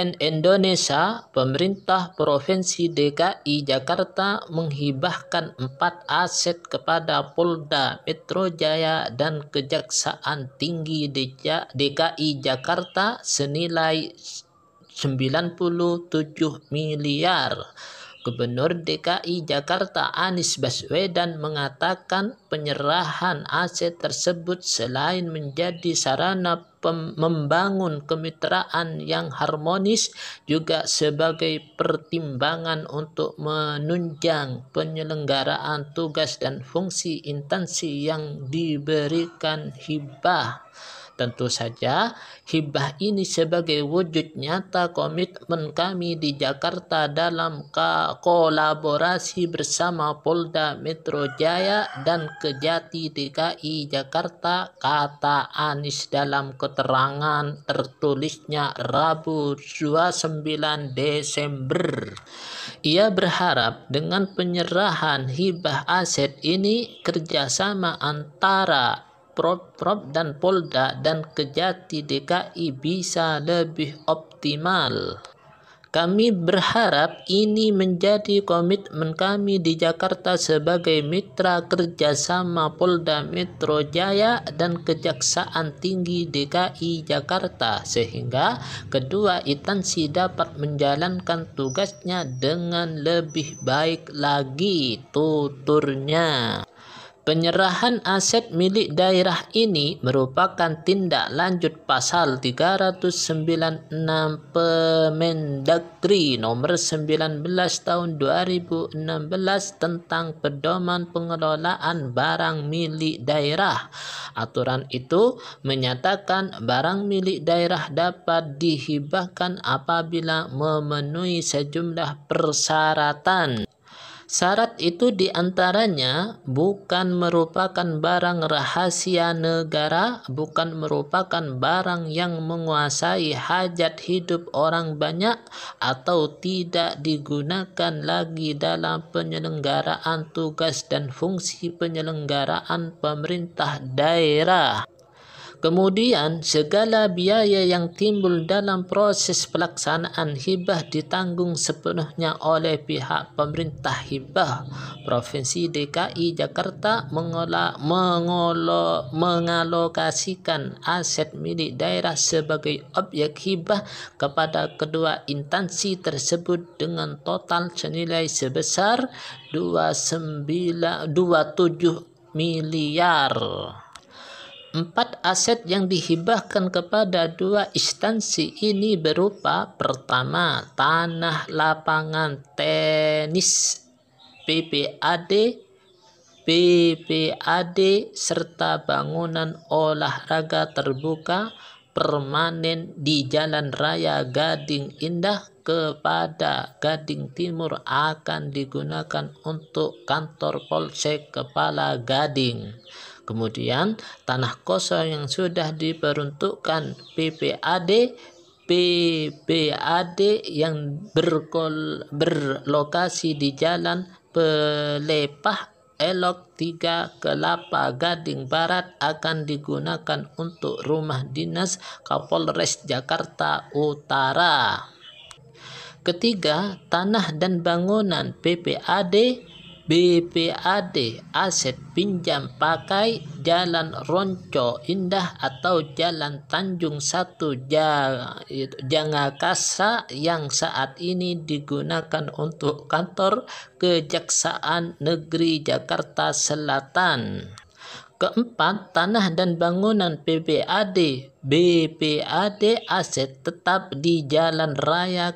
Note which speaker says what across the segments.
Speaker 1: BPN Indonesia, pemerintah Provinsi DKI Jakarta menghibahkan 4 aset kepada Polda Metro Jaya dan Kejaksaan Tinggi DKI Jakarta senilai 97 miliar. Gubernur DKI Jakarta Anies Baswedan mengatakan penyerahan aset tersebut selain menjadi sarana membangun kemitraan yang harmonis, juga sebagai pertimbangan untuk menunjang penyelenggaraan tugas dan fungsi instansi yang diberikan hibah. Tentu saja, hibah ini sebagai wujud nyata komitmen kami di Jakarta dalam kolaborasi bersama Polda Metro Jaya dan Kejati DKI Jakarta, kata Anies dalam keterangan tertulisnya Rabu 29 Desember. Ia berharap dengan penyerahan hibah aset ini kerjasama antara Prop dan Polda dan Kejati DKI bisa lebih optimal. Kami berharap ini menjadi komitmen kami di Jakarta sebagai mitra kerjasama Polda Metro Jaya dan Kejaksaan Tinggi DKI Jakarta, sehingga kedua instansi dapat menjalankan tugasnya dengan lebih baik lagi, tuturnya. Penyerahan aset milik daerah ini merupakan tindak lanjut pasal 396 Permendagri nomor 19 tahun 2016 tentang pedoman pengelolaan barang milik daerah. Aturan itu menyatakan barang milik daerah dapat dihibahkan apabila memenuhi sejumlah persyaratan. Syarat itu diantaranya bukan merupakan barang rahasia negara, bukan merupakan barang yang menguasai hajat hidup orang banyak, atau tidak digunakan lagi dalam penyelenggaraan tugas dan fungsi penyelenggaraan pemerintah daerah. Kemudian, segala biaya yang timbul dalam proses pelaksanaan hibah ditanggung sepenuhnya oleh pihak pemerintah hibah. Provinsi DKI Jakarta mengalokasikan aset milik daerah sebagai objek hibah kepada kedua instansi tersebut dengan total senilai sebesar 27 miliar. 4 aset yang dihibahkan kepada dua instansi ini berupa: pertama, tanah lapangan tenis PPAD serta bangunan olahraga terbuka permanen di Jalan Raya Gading Indah kepada Gading Timur akan digunakan untuk kantor Polsek Kepala Gading. Kemudian, tanah kosong yang sudah diperuntukkan PPAD yang berlokasi di Jalan Pelepah Elok 3 Kelapa Gading Barat akan digunakan untuk rumah dinas Kapolres Jakarta Utara. Ketiga, tanah dan bangunan BPAD aset pinjam pakai Jalan Ronco Indah atau Jalan Tanjung 1 Jangakasa yang saat ini digunakan untuk kantor Kejaksaan Negeri Jakarta Selatan. Keempat, tanah dan bangunan BPAD aset tetap di Jalan Raya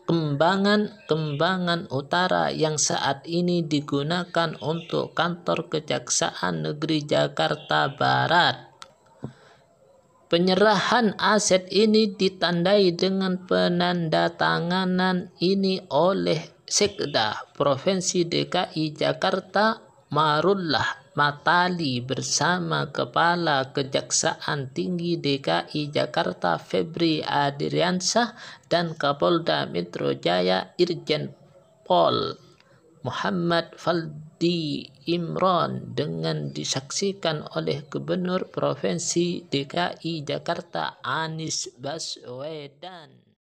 Speaker 1: Kembangan Utara yang saat ini digunakan untuk kantor Kejaksaan Negeri Jakarta Barat. Penyerahan aset ini ditandai dengan penandatanganan ini oleh Sekda Provinsi DKI Jakarta Marullah Matali bersama Kepala Kejaksaan Tinggi DKI Jakarta Febri Adriansyah dan Kapolda Metro Jaya Irjen Pol Muhammad Faldi Imron dengan disaksikan oleh Gubernur Provinsi DKI Jakarta Anies Baswedan.